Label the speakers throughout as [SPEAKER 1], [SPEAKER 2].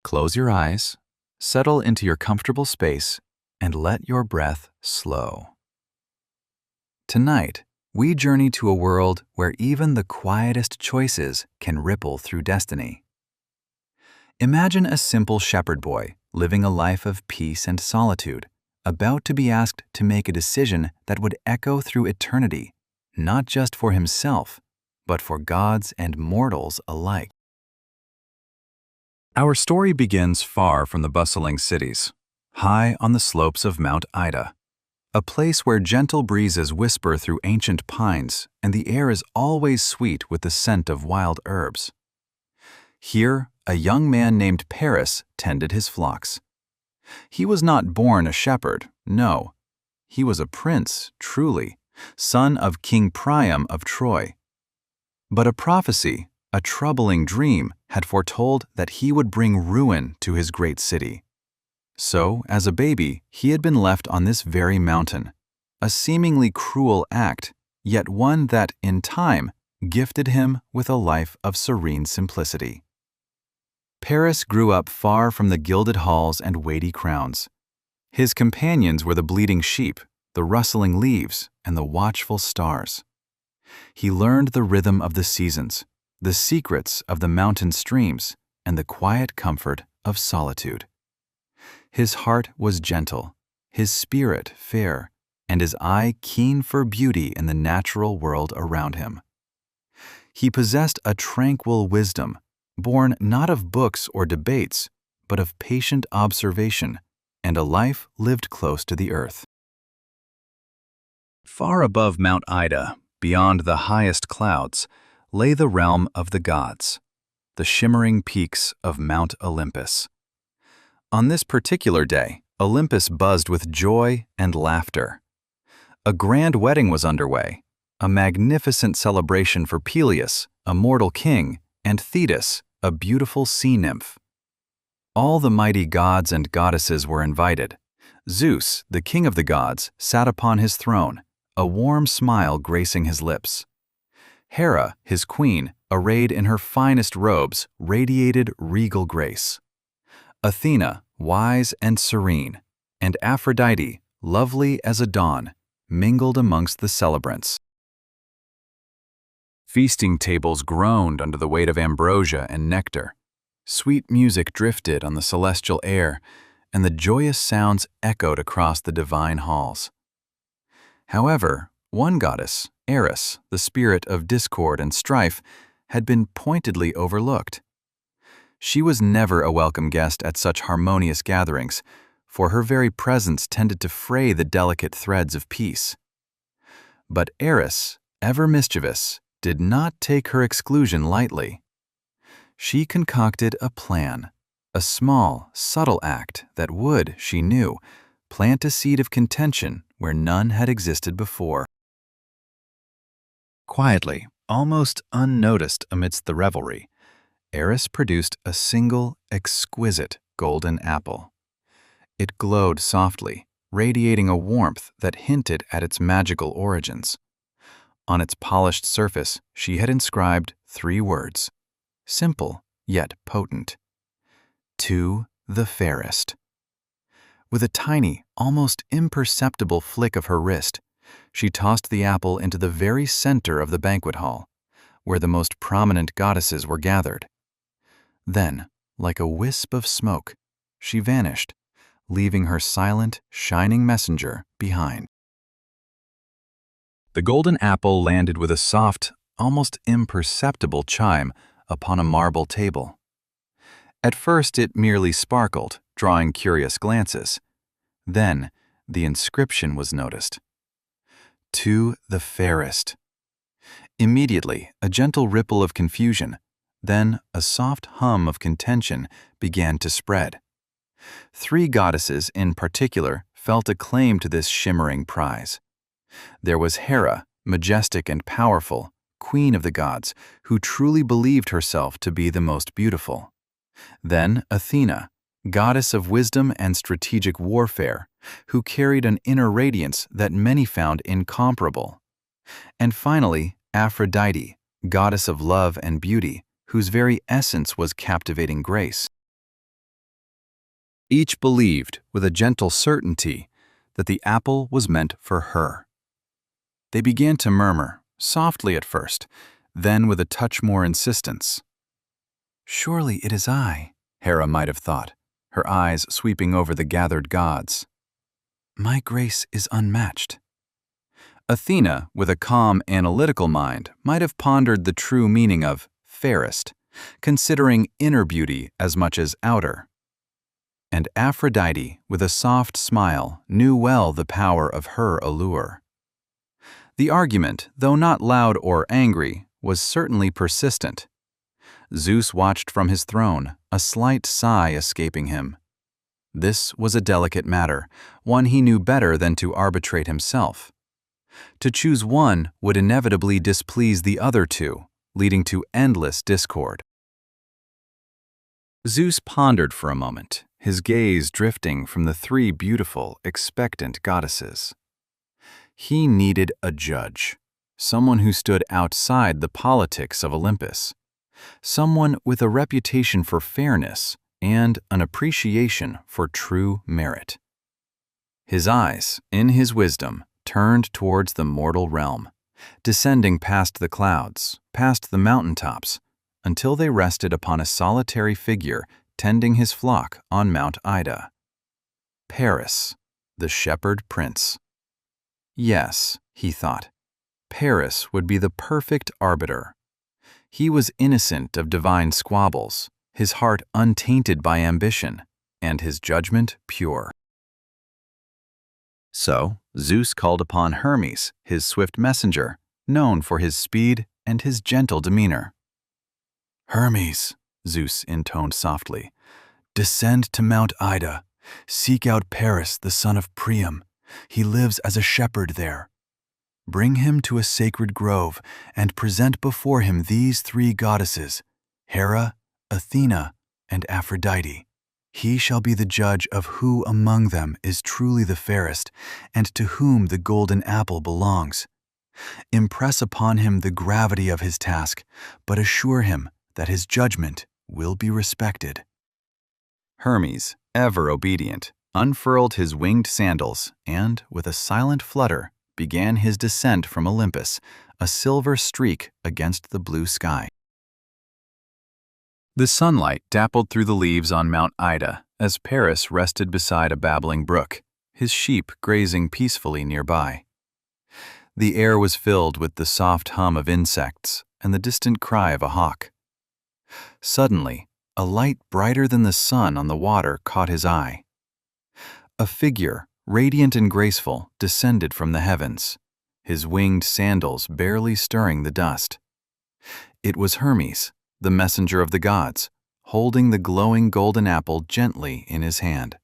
[SPEAKER 1] Close your eyes, settle into your comfortable space, and let your breath slow. Tonight, we journey to a world where even the quietest choices can ripple through destiny. Imagine a simple shepherd boy living a life of peace and solitude, about to be asked to make a decision that would echo through eternity, not just for himself, but for gods and mortals alike. Our story begins far from the bustling cities, high on the slopes of Mount Ida, a place where gentle breezes whisper through ancient pines and the air is always sweet with the scent of wild herbs. Here, a young man named Paris tended his flocks. He was not born a shepherd, no. He was a prince, truly, son of King Priam of Troy. But a prophecy, a troubling dream, had foretold that he would bring ruin to his great city. So, as a baby, he had been left on this very mountain, a seemingly cruel act, yet one that, in time, gifted him with a life of serene simplicity. Paris grew up far from the gilded halls and weighty crowns. His companions were the bleating sheep, the rustling leaves, and the watchful stars. He learned the rhythm of the seasons, the secrets of the mountain streams, and the quiet comfort of solitude. His heart was gentle, his spirit fair, and his eye keen for beauty in the natural world around him. He possessed a tranquil wisdom, born not of books or debates, but of patient observation, and a life lived close to the earth. Far above Mount Ida, beyond the highest clouds, lay the realm of the gods, the shimmering peaks of Mount Olympus. On this particular day, Olympus buzzed with joy and laughter. A grand wedding was underway, a magnificent celebration for Peleus, a mortal king, and Thetis, a beautiful sea nymph. All the mighty gods and goddesses were invited. Zeus, the king of the gods, sat upon his throne, a warm smile gracing his lips. Hera, his queen, arrayed in her finest robes, radiated regal grace. Athena, wise and serene, and Aphrodite, lovely as a dawn, mingled amongst the celebrants. Feasting tables groaned under the weight of ambrosia and nectar. Sweet music drifted on the celestial air, and the joyous sounds echoed across the divine halls. However, one goddess, Eris, the spirit of discord and strife, had been pointedly overlooked. She was never a welcome guest at such harmonious gatherings, for her very presence tended to fray the delicate threads of peace. But Eris, ever mischievous, did not take her exclusion lightly. She concocted a plan, a small, subtle act that would, she knew, plant a seed of contention where none had existed before. Quietly, almost unnoticed amidst the revelry, Eris produced a single, exquisite golden apple. It glowed softly, radiating a warmth that hinted at its magical origins. On its polished surface, she had inscribed 3 words, simple yet potent: "To the Fairest." With a tiny, almost imperceptible flick of her wrist, she tossed the apple into the very center of the banquet hall, where the most prominent goddesses were gathered. Then, like a wisp of smoke, she vanished, leaving her silent, shining messenger behind. The golden apple landed with a soft, almost imperceptible chime upon a marble table. At first it merely sparkled, drawing curious glances. Then the inscription was noticed: "To the Fairest." Immediately, a gentle ripple of confusion, then a soft hum of contention began to spread. 3 goddesses in particular felt a claim to this shimmering prize. There was Hera, majestic and powerful, queen of the gods, who truly believed herself to be the most beautiful. Then Athena, goddess of wisdom and strategic warfare, who carried an inner radiance that many found incomparable. And finally, Aphrodite, goddess of love and beauty, whose very essence was captivating grace. Each believed, with a gentle certainty, that the apple was meant for her. They began to murmur, softly at first, then with a touch more insistence. "Surely it is I," Hera might have thought, her eyes sweeping over the gathered gods. "My grace is unmatched." Athena, with a calm, analytical mind, might have pondered the true meaning of fairest, considering inner beauty as much as outer. And Aphrodite, with a soft smile, knew well the power of her allure. The argument, though not loud or angry, was certainly persistent. Zeus watched from his throne, a slight sigh escaping him. This was a delicate matter, one he knew better than to arbitrate himself. To choose one would inevitably displease the other two, leading to endless discord. Zeus pondered for a moment, his gaze drifting from the three beautiful, expectant goddesses. He needed a judge, someone who stood outside the politics of Olympus, someone with a reputation for fairness and an appreciation for true merit. His eyes, in his wisdom, turned towards the mortal realm, descending past the clouds, past the mountaintops, until they rested upon a solitary figure tending his flock on Mount Ida. Paris, the shepherd prince. Yes, he thought, Paris would be the perfect arbiter. He was innocent of divine squabbles, his heart untainted by ambition, and his judgment pure. So Zeus called upon Hermes, his swift messenger, known for his speed and his gentle demeanor. "Hermes," Zeus intoned softly, "descend to Mount Ida. Seek out Paris, the son of Priam. He lives as a shepherd there. Bring him to a sacred grove and present before him these three goddesses, Hera, Athena, and Aphrodite. He shall be the judge of who among them is truly the fairest and to whom the golden apple belongs. Impress upon him the gravity of his task, but assure him that his judgment will be respected." Hermes, ever obedient, unfurled his winged sandals and, with a silent flutter, began his descent from Olympus, a silver streak against the blue sky. The sunlight dappled through the leaves on Mount Ida as Paris rested beside a babbling brook, his sheep grazing peacefully nearby. The air was filled with the soft hum of insects and the distant cry of a hawk. Suddenly, a light brighter than the sun on the water caught his eye. A figure, radiant and graceful, descended from the heavens, his winged sandals barely stirring the dust. It was Hermes, the messenger of the gods, holding the glowing golden apple gently in his hand.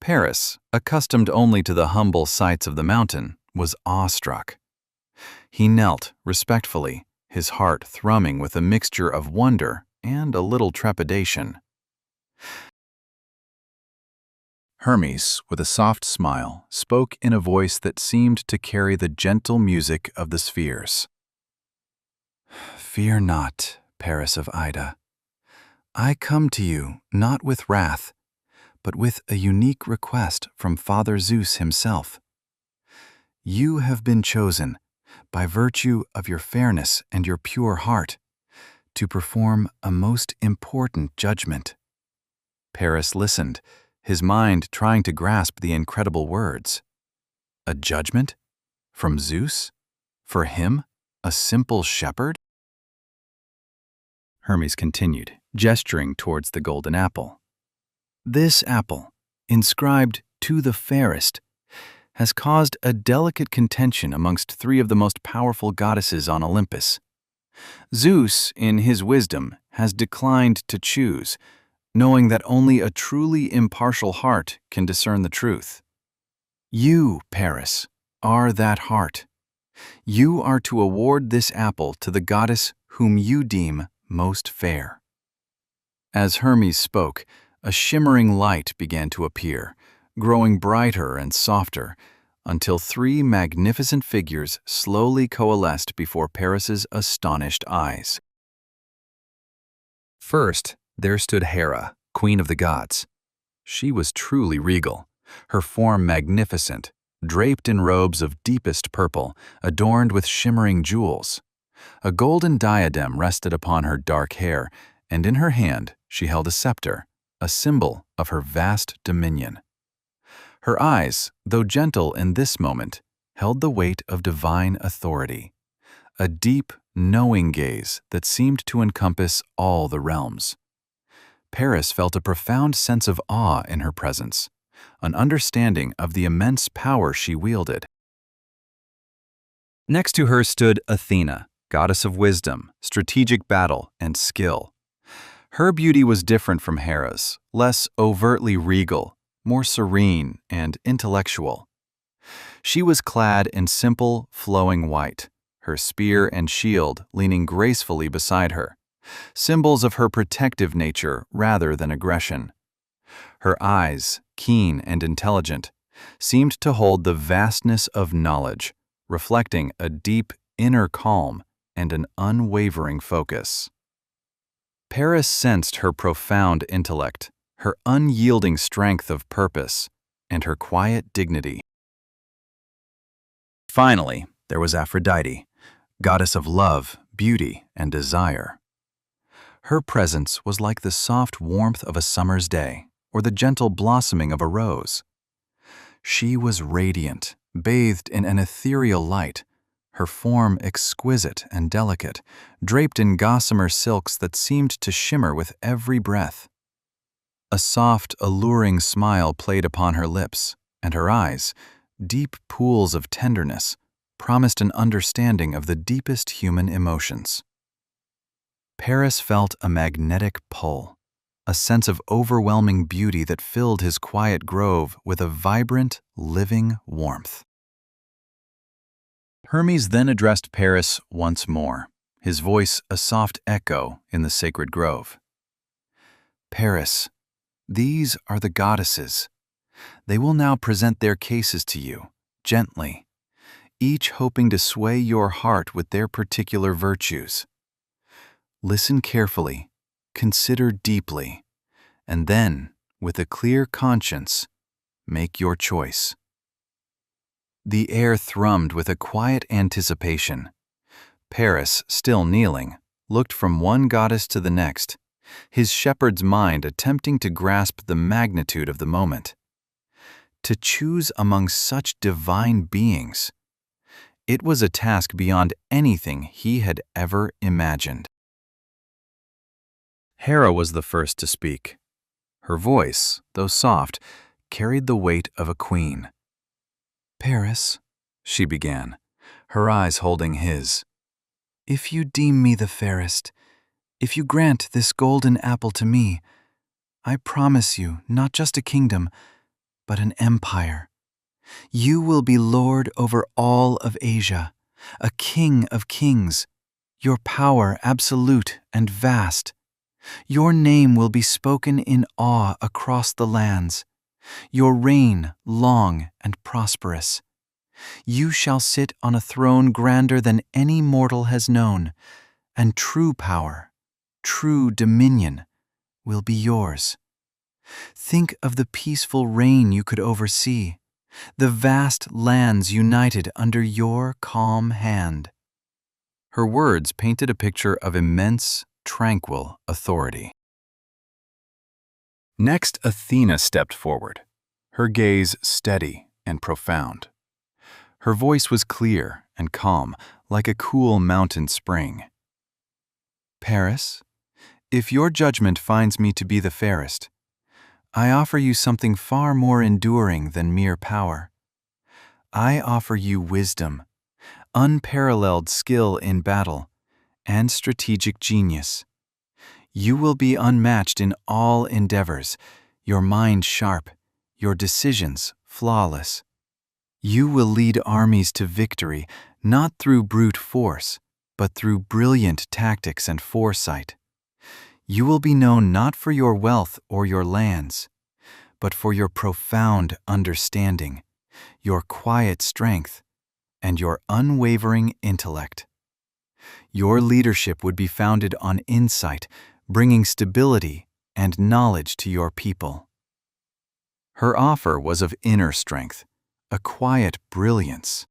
[SPEAKER 1] Paris, accustomed only to the humble sights of the mountain, was awestruck. He knelt respectfully, his heart thrumming with a mixture of wonder and a little trepidation. Hermes, with a soft smile, spoke in a voice that seemed to carry the gentle music of the spheres. "Fear not, Paris of Ida. I come to you not with wrath, but with a unique request from Father Zeus himself. You have been chosen, by virtue of your fairness and your pure heart, to perform a most important judgment." Paris listened, his mind trying to grasp the incredible words. A judgment? From Zeus? For him, a simple shepherd? Hermes continued, gesturing towards the golden apple. "This apple, inscribed to the fairest, has caused a delicate contention amongst three of the most powerful goddesses on Olympus. Zeus, in his wisdom, has declined to choose, knowing that only a truly impartial heart can discern the truth. You, Paris, are that heart. You are to award this apple to the goddess whom you deem most fair." As Hermes spoke, a shimmering light began to appear, growing brighter and softer, until three magnificent figures slowly coalesced before Paris's astonished eyes. First, there stood Hera, queen of the gods. She was truly regal, her form magnificent, draped in robes of deepest purple, adorned with shimmering jewels. A golden diadem rested upon her dark hair, and in her hand she held a scepter, a symbol of her vast dominion. Her eyes, though gentle in this moment, held the weight of divine authority, a deep, knowing gaze that seemed to encompass all the realms. Paris felt a profound sense of awe in her presence, an understanding of the immense power she wielded. Next to her stood Athena, goddess of wisdom, strategic battle, and skill. Her beauty was different from Hera's, less overtly regal, more serene and intellectual. She was clad in simple, flowing white, her spear and shield leaning gracefully beside her, symbols of her protective nature rather than aggression. Her eyes, keen and intelligent, seemed to hold the vastness of knowledge, reflecting a deep inner calm and an unwavering focus. Paris sensed her profound intellect, her unyielding strength of purpose, and her quiet dignity. Finally, there was Aphrodite, goddess of love, beauty, and desire. Her presence was like the soft warmth of a summer's day or the gentle blossoming of a rose. She was radiant, bathed in an ethereal light, her form exquisite and delicate, draped in gossamer silks that seemed to shimmer with every breath. A soft, alluring smile played upon her lips, and her eyes, deep pools of tenderness, promised an understanding of the deepest human emotions. Paris felt a magnetic pull, a sense of overwhelming beauty that filled his quiet grove with a vibrant, living warmth. Hermes then addressed Paris once more, his voice a soft echo in the sacred grove. Paris, these are the goddesses. They will now present their cases to you, gently, each hoping to sway your heart with their particular virtues. Listen carefully, consider deeply, and then, with a clear conscience, make your choice. The air thrummed with a quiet anticipation. Paris, still kneeling, looked from one goddess to the next, his shepherd's mind attempting to grasp the magnitude of the moment. To choose among such divine beings, it was a task beyond anything he had ever imagined. Hera was the first to speak. Her voice, though soft, carried the weight of a queen. "Paris," she began, her eyes holding his, "if you deem me the fairest, if you grant this golden apple to me, I promise you not just a kingdom, but an empire. You will be lord over all of Asia, a king of kings, your power absolute and vast. Your name will be spoken in awe across the lands, your reign long and prosperous. You shall sit on a throne grander than any mortal has known, and true power, true dominion, will be yours. Think of the peaceful reign you could oversee, the vast lands united under your calm hand." Her words painted a picture of immense, tranquil authority. Next, Athena stepped forward, her gaze steady and profound. Her voice was clear and calm, like a cool mountain spring. "Paris, if your judgment finds me to be the fairest, I offer you something far more enduring than mere power. I offer you wisdom, unparalleled skill in battle, and strategic genius. You will be unmatched in all endeavors, your mind sharp, your decisions flawless. You will lead armies to victory, not through brute force, but through brilliant tactics and foresight. You will be known not for your wealth or your lands, but for your profound understanding, your quiet strength, and your unwavering intellect. Your leadership would be founded on insight, bringing stability and knowledge to your people." Her offer was of inner strength, a quiet brilliance.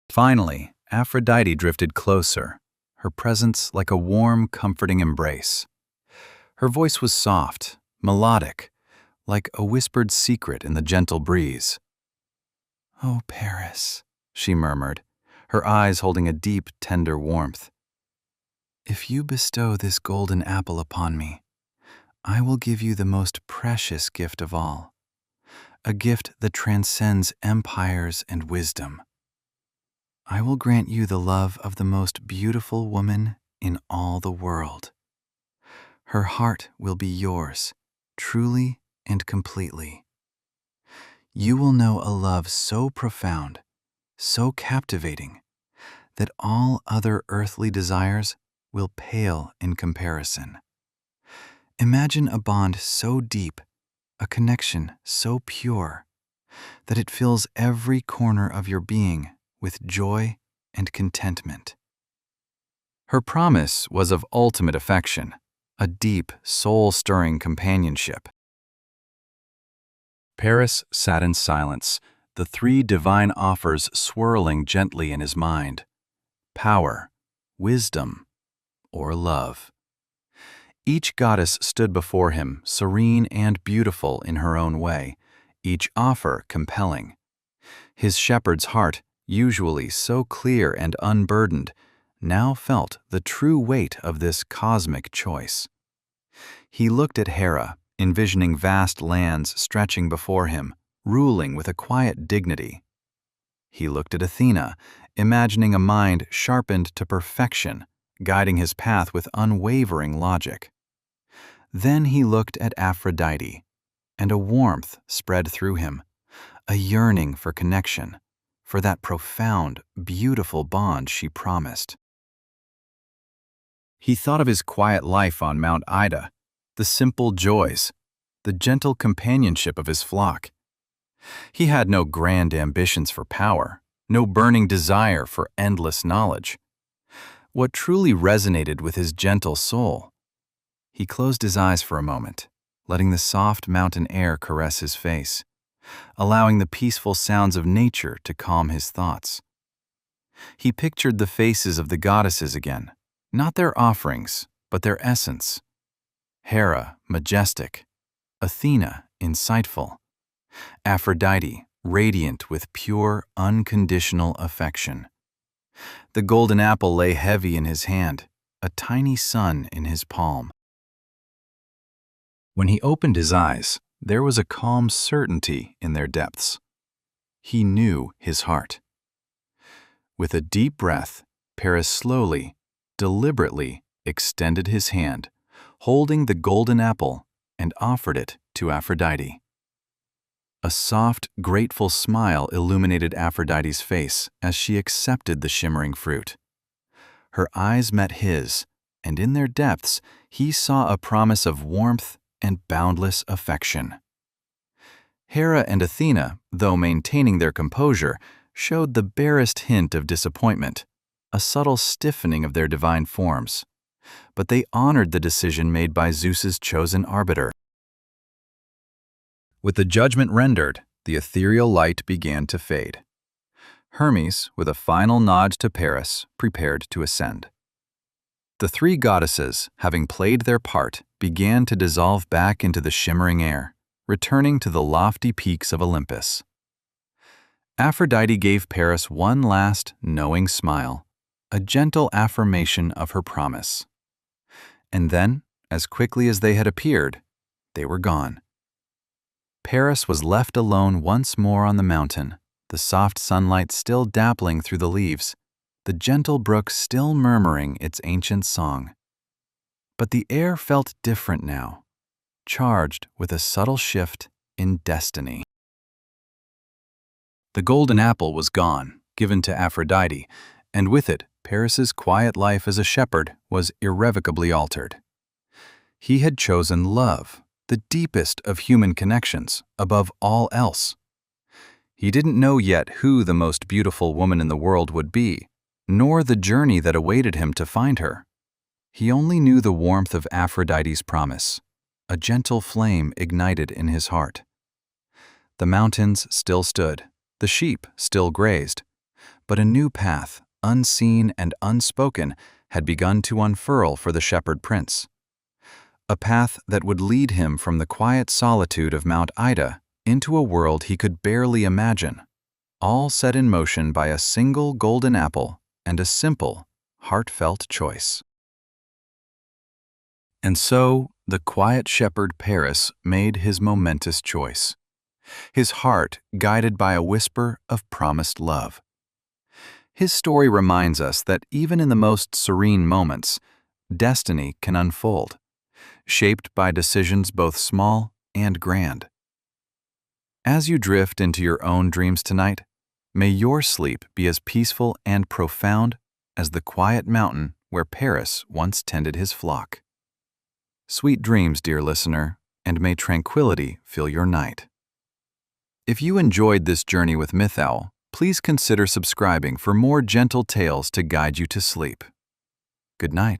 [SPEAKER 1] Finally, Aphrodite drifted closer, her presence like a warm, comforting embrace. Her voice was soft, melodic, like a whispered secret in the gentle breeze. "Oh, Paris," she murmured, her eyes holding a deep, tender warmth. "If you bestow this golden apple upon me, I will give you the most precious gift of all, a gift that transcends empires and wisdom. I will grant you the love of the most beautiful woman in all the world. Her heart will be yours, truly and completely. You will know a love so profound, so captivating, that all other earthly desires will pale in comparison. Imagine a bond so deep, a connection so pure, that it fills every corner of your being with joy and contentment." Her promise was of ultimate affection, a deep, soul-stirring companionship. Paris sat in silence, the three divine offers swirling gently in his mind: power, wisdom, or love. Each goddess stood before him, serene and beautiful in her own way, each offer compelling. His shepherd's heart, usually so clear and unburdened, now felt the true weight of this cosmic choice. He looked at Hera, envisioning vast lands stretching before him, ruling with a quiet dignity. He looked at Athena, imagining a mind sharpened to perfection, guiding his path with unwavering logic. Then he looked at Aphrodite, and a warmth spread through him, a yearning for connection, for that profound, beautiful bond she promised. He thought of his quiet life on Mount Ida, the simple joys, the gentle companionship of his flock. He had no grand ambitions for power, no burning desire for endless knowledge. What truly resonated with his gentle soul? He closed his eyes for a moment, letting the soft mountain air caress his face, allowing the peaceful sounds of nature to calm his thoughts. He pictured the faces of the goddesses again, not their offerings, but their essence. Hera, majestic; Athena, insightful; Aphrodite, radiant with pure, unconditional affection. The golden apple lay heavy in his hand, a tiny sun in his palm. When he opened his eyes, there was a calm certainty in their depths. He knew his heart. With a deep breath, Paris slowly, deliberately extended his hand, holding the golden apple, and offered it to Aphrodite. A soft, grateful smile illuminated Aphrodite's face as she accepted the shimmering fruit. Her eyes met his, and in their depths he saw a promise of warmth and boundless affection. Hera and Athena, though maintaining their composure, showed the barest hint of disappointment, a subtle stiffening of their divine forms. But they honored the decision made by Zeus's chosen arbiter. With the judgment rendered, the ethereal light began to fade. Hermes, with a final nod to Paris, prepared to ascend. The three goddesses, having played their part, began to dissolve back into the shimmering air, returning to the lofty peaks of Olympus. Aphrodite gave Paris one last, knowing smile, a gentle affirmation of her promise. And then, as quickly as they had appeared, they were gone. Paris was left alone once more on the mountain, the soft sunlight still dappling through the leaves, the gentle brook still murmuring its ancient song. But the air felt different now, charged with a subtle shift in destiny. The golden apple was gone, given to Aphrodite, and with it, Paris's quiet life as a shepherd was irrevocably altered. He had chosen love, the deepest of human connections, above all else. He didn't know yet who the most beautiful woman in the world would be, nor the journey that awaited him to find her. He only knew the warmth of Aphrodite's promise, a gentle flame ignited in his heart. The mountains still stood, the sheep still grazed, but a new path, unseen and unspoken, had begun to unfurl for the shepherd prince. A path that would lead him from the quiet solitude of Mount Ida into a world he could barely imagine, all set in motion by a single golden apple and a simple, heartfelt choice. And so, the quiet shepherd Paris made his momentous choice, his heart guided by a whisper of promised love. His story reminds us that even in the most serene moments, destiny can unfold, shaped by decisions both small and grand. As you drift into your own dreams tonight, may your sleep be as peaceful and profound as the quiet mountain where Paris once tended his flock. Sweet dreams, dear listener, and may tranquility fill your night. If you enjoyed this journey with MythOwl, please consider subscribing for more gentle tales to guide you to sleep. Good night.